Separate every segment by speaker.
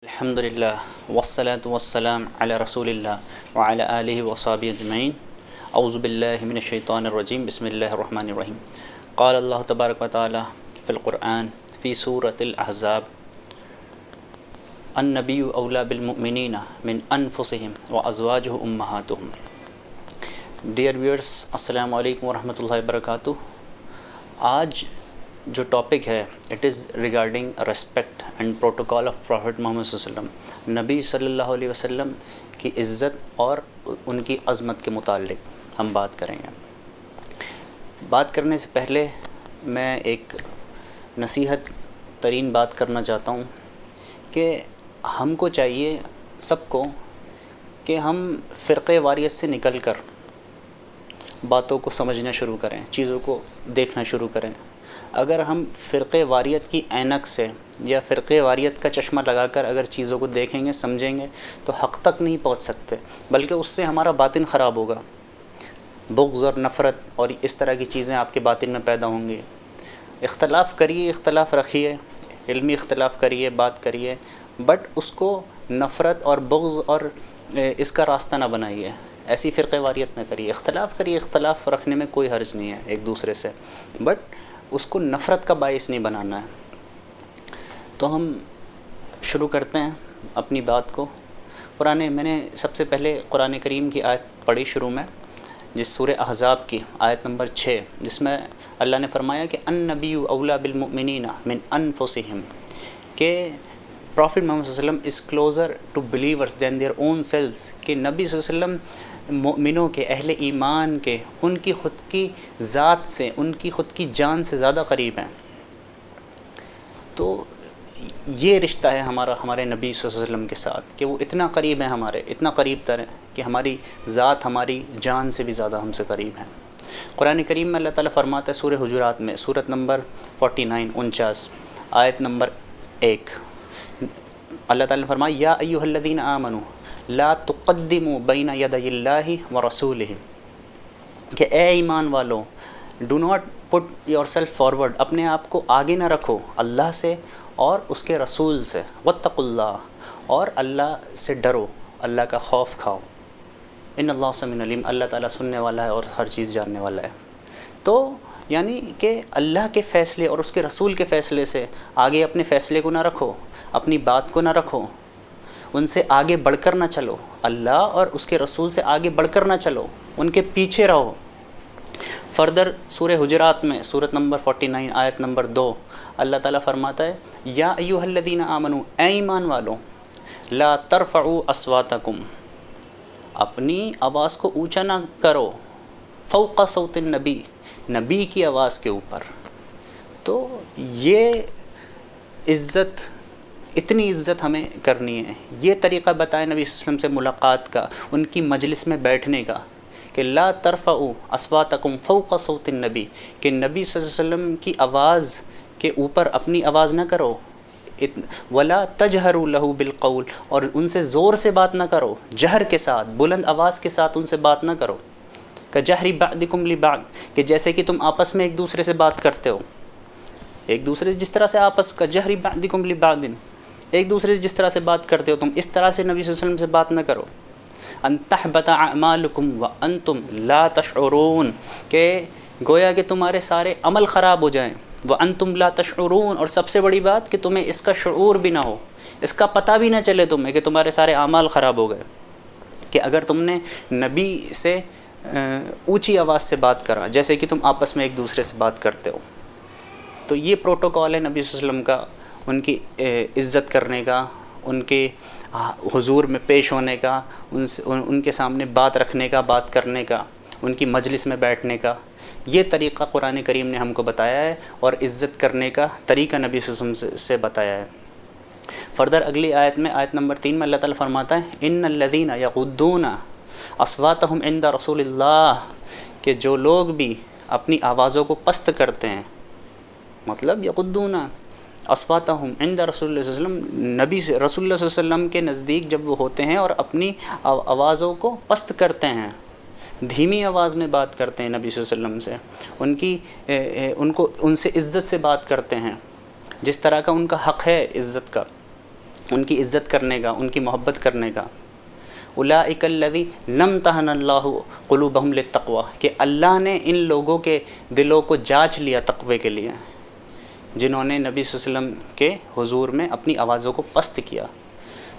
Speaker 1: الحمد للہ والصلاة والسلام علی رسول اللہ وعلی آلہ وصحبہ اجمعین اعوذ باللہ من الشیطان الرجیم بسم اللہ الرحمن الرحیم قال اللہ تبارک و تعالی فی القرآن فی سورۃ الاحزاب النبی اولی بالمؤمنین من انفسہم وازواجہ امہاتہم. ڈیئر ویورس، السلام علیکم ورحمۃ اللہ وبرکاتہ. آج جو ٹاپک ہے it is regarding respect and protocol of prophet Muhammad صلی اللہ علیہ وسلم. نبی صلی اللہ علیہ وسلم کی عزت اور ان کی عظمت کے متعلق ہم بات کریں گے. بات کرنے سے پہلے میں ایک نصیحت ترین بات کرنا چاہتا ہوں کہ ہم کو چاہیے سب کو کہ ہم فرقہ واریت سے نکل کر باتوں کو سمجھنا شروع کریں، چیزوں کو دیکھنا شروع کریں. اگر ہم فرقہ واریت کی عینک سے یا فرقہ واریت کا چشمہ لگا کر اگر چیزوں کو دیکھیں گے سمجھیں گے تو حق تک نہیں پہنچ سکتے، بلکہ اس سے ہمارا باطن خراب ہوگا. بغض اور نفرت اور اس طرح کی چیزیں آپ کے باطن میں پیدا ہوں گی. اختلاف کریے، اختلاف رکھیے، علمی اختلاف کریے، بات کریے، بٹ اس کو نفرت اور بغض اور اس کا راستہ نہ بنائیے. ایسی فرقہ واریت نہ کریے. اختلاف کریے، اختلاف رکھنے میں کوئی حرج نہیں ہے ایک دوسرے سے، بٹ اس کو نفرت کا باعث نہیں بنانا ہے. تو ہم شروع کرتے ہیں اپنی بات کو. میں نے سب سے پہلے قرآن کریم کی آیت پڑھی شروع میں، جس سورہ احزاب کی آیت نمبر 6، جس میں اللہ نے فرمایا کہ النبی اولی بالمؤمنین من انفسہم، کہ پروفٹ محمد صلی اللہ علیہ وسلم is closer to believers than their own selves, کہ نبی صلی اللہ علیہ وسلم مومنوں کے، اہل ایمان کے، ان کی خود کی ذات سے، ان کی خود کی جان سے زیادہ قریب ہیں. تو یہ رشتہ ہے ہمارے نبی صلی اللہ علیہ وسلم کے ساتھ کہ وہ اتنا قریب ہیں، ہمارے اتنا قریب تر ہیں کہ ہماری ذات ہماری جان سے بھی زیادہ ہم سے قریب ہیں. قرآن کریم میں اللہ تعالیٰ فرماتا ہے سورہ حجرات میں، سورۃ نمبر 49 آیت نمبر 1، اللہ تعالیٰ نے فرمایا یا ایھا الذین آمنوا لا تقدموا بین یدی اللہ ورسولہ، کہ اے ایمان والو do not put yourself forward, اپنے آپ کو آگے نہ رکھو اللہ سے اور اس کے رسول سے. واتقوا اللہ، اور اللہ سے ڈرو، اللہ کا خوف کھاؤ. ان اللہ سمیع علیم، اللہ تعالیٰ سننے والا ہے اور ہر چیز جاننے والا ہے. تو یعنی کہ اللہ کے فیصلے اور اس کے رسول کے فیصلے سے آگے اپنے فیصلے کو نہ رکھو، اپنی بات کو نہ رکھو، ان سے آگے بڑھ کر نہ چلو، اللہ اور اس کے رسول سے آگے بڑھ کر نہ چلو، ان کے پیچھے رہو. فردر سورہ حجرات میں سورۃ نمبر 49 آیت نمبر 2 اللہ تعالیٰ فرماتا ہے یا ایھا الذین آمنوا، اے ایمان والو، لا ترفعوا اصواتکم، اپنی آواز کو اونچا نہ کرو، فوق صوت النبی، نبی کی آواز کے اوپر. تو یہ عزت، اتنی عزت ہمیں کرنی ہے. یہ طریقہ بتائے نبی صلی اللہ علیہ وسلم سے ملاقات کا، ان کی مجلس میں بیٹھنے کا، کہ لا ترفعوا اصواتکم فوق صوت النبی، کہ نبی صلی اللہ علیہ وسلم کی آواز کے اوپر اپنی آواز نہ کرو. ولا تجہروا لہ بالقول، اور ان سے زور سے بات نہ کرو، جہر کے ساتھ، بلند آواز کے ساتھ ان سے بات نہ کرو. کجہر بعضکم لبعض، کہ جیسے کہ تم آپس میں ایک دوسرے سے بات کرتے ہو، ایک دوسرے سے جس طرح سے آپس کا جہر بعضکم لبعض، ایک دوسرے سے جس طرح سے بات کرتے ہو تم، اس طرح سے نبی صلی اللہ علیہ وسلم سے بات نہ کرو. ان تحبط اعمالکم وانتم لا تشعرون، کہ گویا کہ تمہارے سارے عمل خراب ہو جائیں، وانتم لا تشعرون، اور سب سے بڑی بات کہ تمہیں اس کا شعور بھی نہ ہو، اس کا پتہ بھی نہ چلے تمہیں کہ تمہارے سارے اعمال خراب ہو گئے. کہ اگر تم نے نبی سے اونچی آواز سے بات کرا جیسے کہ تم آپس میں ایک دوسرے سے بات کرتے ہو، تو یہ پروٹوکال ہے نبی صلی اللہ علیہ وسلم کا، ان کی عزت کرنے کا، ان کے حضور میں پیش ہونے کا، ان کے سامنے بات رکھنے کا، بات کرنے کا، ان کی مجلس میں بیٹھنے کا. یہ طریقہ قرآن کریم نے ہم کو بتایا ہے، اور عزت کرنے کا طریقہ نبی صلی اللہ علیہ وسلم سے بتایا ہے. فردر اگلی آیت میں، آیت نمبر 3 میں اللہ تعالیٰ فرماتا ہے ان الذین یغضون اصواتہم عند رسول اللہ، کہ جو لوگ بھی اپنی آوازوں کو پست کرتے ہیں، مطلب یغضون اصواتہم عند رسول اللہ صلی اللہ علیہ وسلم، نبی سے رسول اللہ صلی اللہ علیہ وسلم کے نزدیک جب وہ ہوتے ہیں اور اپنی آوازوں کو پست کرتے ہیں، دھیمی آواز میں بات کرتے ہیں نبی صلی اللہ علیہ وسلم سے، ان سے عزت سے بات کرتے ہیں، جس طرح کا ان کا حق ہے عزت کا، ان کی عزت کرنے کا، ان کی محبت کرنے کا۔ اولئک الذین امتحن اللہ قلوبہم للتقوی، کہ اللہ نے ان لوگوں کے دلوں کو جانچ لیا تقوی کے لیے، جنہوں نے نبی صلی اللہ علیہ وسلم کے حضور میں اپنی آوازوں کو پست کیا۔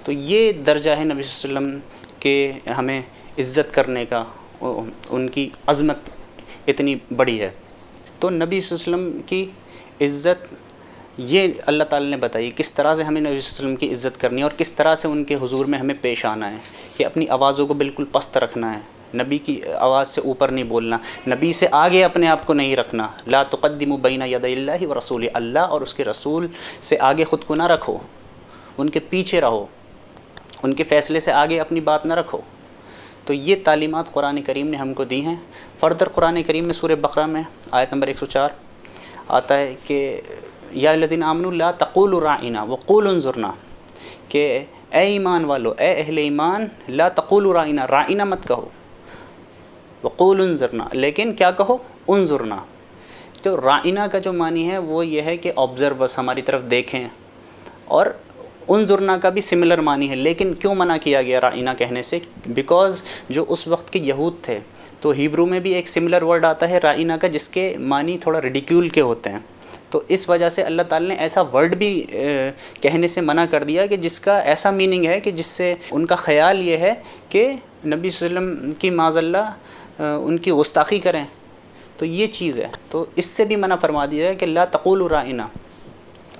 Speaker 1: تو یہ درجہ ہے نبی صلی اللہ علیہ وسلم کے ہمیں عزت کرنے کا، ان کی عظمت اتنی بڑی ہے۔ تو نبی صلی اللہ علیہ وسلم کی عزت یہ اللہ تعالیٰ نے بتائی کس طرح سے ہمیں نبی صلی اللہ علیہ وسلم کی عزت کرنی ہے، اور کس طرح سے ان کے حضور میں ہمیں پیش آنا ہے، کہ اپنی آوازوں کو بالکل پست رکھنا ہے، نبی کی آواز سے اوپر نہیں بولنا، نبی سے آگے اپنے آپ کو نہیں رکھنا۔ لا تقدموا بین یدی اللہ ورسولہ، اللہ اور اس کے رسول سے آگے خود کو نہ رکھو، ان کے پیچھے رہو، ان کے فیصلے سے آگے اپنی بات نہ رکھو۔ تو یہ تعلیمات قرآن کریم نے ہم کو دی ہیں۔ فردر قرآن کریم میں سورہ بقرہ میں آیت نمبر 104 آتا ہے کہ یا الذین آمنوا لا تقولوا راعنا وقولوا انظرنا، کہ اے ایمان والو، اے اہل ایمان، لا تقولوا راعنا، راعنا مت کہو، وقولوا انظرنا، لیکن کیا کہو؟ انظرنا۔ تو راعنا کا جو معنی ہے وہ یہ ہے کہ آبزرورس، ہماری طرف دیکھیں، اور انظرنا کا بھی سملر معنی ہے۔ لیکن کیوں منع کیا گیا راعنا کہنے سے؟ بیکاز جو اس وقت کے یہود تھے، تو ہیبرو میں بھی ایک سملر ورڈ آتا ہے راعنا کا، جس کے معنی تھوڑا ریڈیکیول کے ہوتے ہیں۔ تو اس وجہ سے اللہ تعالیٰ نے ایسا ورڈ بھی کہنے سے منع کر دیا کہ جس کا ایسا میننگ ہے کہ جس سے ان کا خیال یہ ہے کہ نبی صلی اللہ علیہ وسلم کی معاذ اللہ ان کی گستاخی کریں۔ تو یہ چیز ہے، تو اس سے بھی منع فرما دیا ہے کہ لا تقولوا راعنا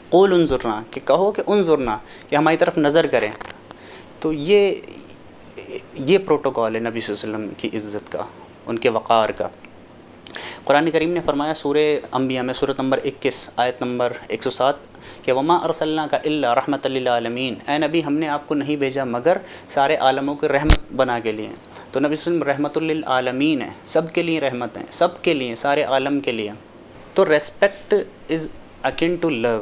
Speaker 1: قول انظرنا، کہ کہو کہ انظرنا، کہ ہماری طرف نظر کریں۔ تو یہ پروٹوکول ہے نبی صلی اللہ علیہ وسلم کی عزت کا، ان کے وقار کا۔ قرآن کریم نے فرمایا سورہ انبیاء میں سورۃ نمبر 21 آیت نمبر 107 کہ وما ارسلناک الا رحمۃ للعالمین، اے نبی ہم نے آپ کو نہیں بھیجا مگر سارے عالموں کو رحمت بنا کے لیے۔ تو نبی صلی اللہ علیہ وسلم رحمۃ للعالمین ہے، سب کے لیے رحمت ہیں، سب کے لیے، سارے عالم کے لیے۔ تو ریسپیکٹ از اکن ٹو لو،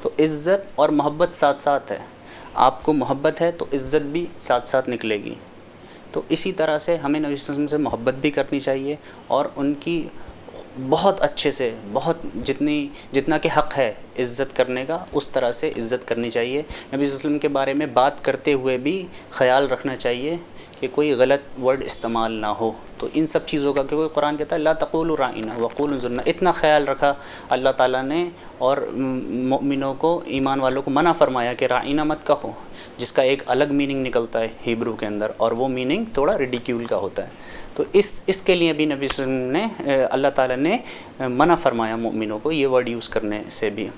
Speaker 1: تو عزت اور محبت ساتھ ساتھ ہے۔ آپ کو محبت ہے تو عزت بھی ساتھ ساتھ نکلے گی۔ تو اسی طرح سے ہمیں نبی صلی اللہ علیہ وسلم سے محبت بھی کرنی چاہیے، اور ان کی بہت اچھے سے، بہت جتنا کہ حق ہے عزت کرنے کا، اس طرح سے عزت کرنی چاہیے۔ نبی صلی اللہ علیہ وسلم کے بارے میں بات کرتے ہوئے بھی خیال رکھنا چاہیے کہ کوئی غلط ورڈ استعمال نہ ہو۔ تو ان سب چیزوں کا، کیونکہ قرآن کہتا ہے لا تقولوا راعنا وقولوا انظرنا، اتنا خیال رکھا اللہ تعالیٰ نے، اور مؤمنوں کو، ایمان والوں کو منع فرمایا کہ راعنا مت کہو، جس کا ایک الگ میننگ نکلتا ہے ہیبرو کے اندر، اور وہ میننگ تھوڑا ریڈیکیول کا ہوتا ہے۔ تو اس کے لیے بھی نبی صلی اللہ علیہ وسلم نے، اللہ تعالیٰ نے منع فرمایا مومنوں کو یہ ورڈ یوز کرنے سے بھی۔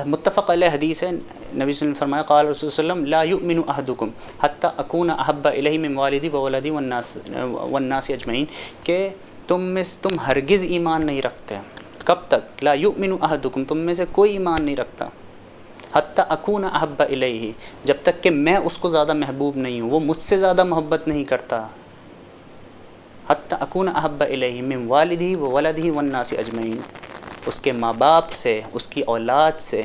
Speaker 1: متفق علیہ حدیث ہے، نبی صلی اللہ علیہ وسلم نے فرمایا قال رسول صلی اللہ علیہ وسلم لا یؤمن احدکم حتی اکون احب الیہ من والدی وولدی والناس اجمعین، کہ تم ہرگز ایمان نہیں رکھتے۔ کب تک؟ لا یؤمن احدکم، تم میں سے کوئی ایمان نہیں رکھتا، حتی اکون احب الیہ، جب تک کہ میں اس کو زیادہ محبوب نہیں ہوں، وہ مجھ سے زیادہ محبت نہیں کرتا۔ حتی اکون احب الیہ من والدی وولدی والناس اجمعین، اس کے ماں باپ سے، اس کی اولاد سے،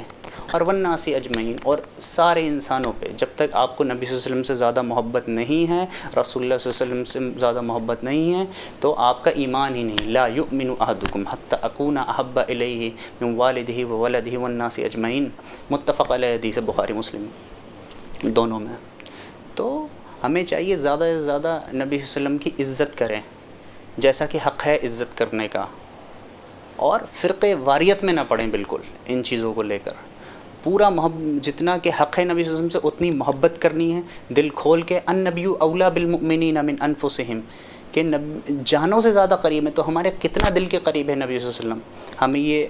Speaker 1: اور والناس اجمعین، اور سارے انسانوں پہ۔ جب تک آپ کو نبی صلی اللہ علیہ وسلم سے زیادہ محبت نہیں ہے، رسول اللہ صلی اللہ علیہ وسلم سے زیادہ محبت نہیں ہے، تو آپ کا ایمان ہی نہیں۔ لا یؤمن احدکم حتی اکون احب الیہ من والدہ وولدہ والناس اجمعین، متفق علیہ حدیث بخاری مسلم دونوں میں۔ تو ہمیں چاہیے زیادہ سے زیادہ نبی صلی اللہ علیہ وسلم کی عزت کریں، جیسا کہ حق ہے عزت کرنے کا، اور فرقے واریت میں نہ پڑیں بالکل ان چیزوں کو لے کر۔ پورا جتنا کہ حق ہے نبی صلی اللہ علیہ وسلم سے اتنی محبت کرنی ہے، دل کھول کے۔ النبی اولیٰ بالمؤمنین من انفسہم، کہ جانوں سے زیادہ قریب ہے۔ تو ہمارے کتنا دل کے قریب ہے نبی صلی اللہ علیہ وسلم، ہمیں یہ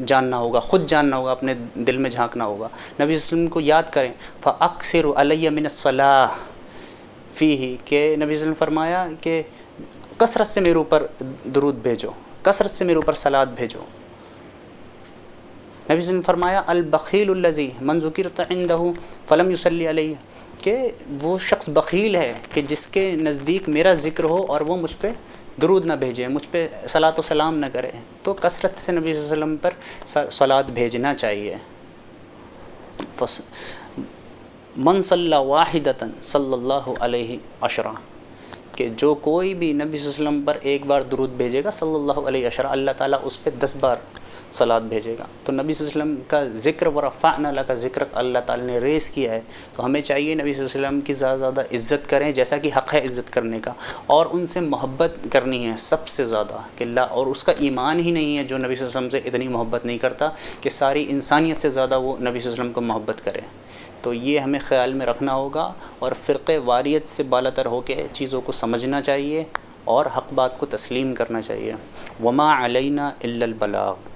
Speaker 1: جاننا ہوگا، خود جاننا ہوگا، اپنے دل میں جھانکنا ہوگا۔ نبی صلی اللہ علیہ وسلم کو یاد کریں۔ فَأَكْثِرُ عَلَيَّ مِنَ الصَّلَاةِ فِيهِ، کہ نبی صلی اللہ علیہ وسلم فرمایا کہ کثرت سے میرے اوپر درود بھیجو، کثرت سے میرے اوپر صلوات بھیجو۔ نبی صلی اللہ علیہ وسلم فرمایا البخیل الذی من ذکرت عندہ فلم یصلی علیہ، کہ وہ شخص بخیل ہے کہ جس کے نزدیک میرا ذکر ہو اور وہ مجھ پہ درود نہ بھیجے، مجھ پہ صلاۃ و سلام نہ کرے۔ تو کثرت سے نبی صلی اللہ علیہ وسلم پر صلوات بھیجنا چاہیے۔ من صلی واحدۃ صلی اللہ علیہ عشرہ، کہ جو کوئی بھی نبی صلی اللہ علیہ وسلم پر ایک بار درود بھیجے گا صلی اللہ علیہ عشرہ، اللہ تعالیٰ اس پہ 10 بار صلات بھیجے گا۔ تو نبی صلی اللہ علیہ وسلم کا ذکر ورفعنا لک ذکر اللہ تعالیٰ نے ریز کیا ہے، تو ہمیں چاہیے نبی صلی اللہ علیہ وسلم کی زیادہ زیادہ عزت کریں، جیسا کہ حق ہے عزت کرنے کا، اور ان سے محبت کرنی ہے سب سے زیادہ کہ اللہ، اور اس کا ایمان ہی نہیں ہے جو نبی صلی اللہ علیہ وسلم سے اتنی محبت نہیں کرتا کہ ساری انسانیت سے زیادہ وہ نبی صلی اللہ علیہ وسلم کو محبت کرے۔ تو یہ ہمیں خیال میں رکھنا ہوگا، اور فرقہ واریت سے بالاتر ہو کے چیزوں کو سمجھنا چاہیے اور حق بات کو تسلیم کرنا چاہیے۔ وما علینا الا البلاغ۔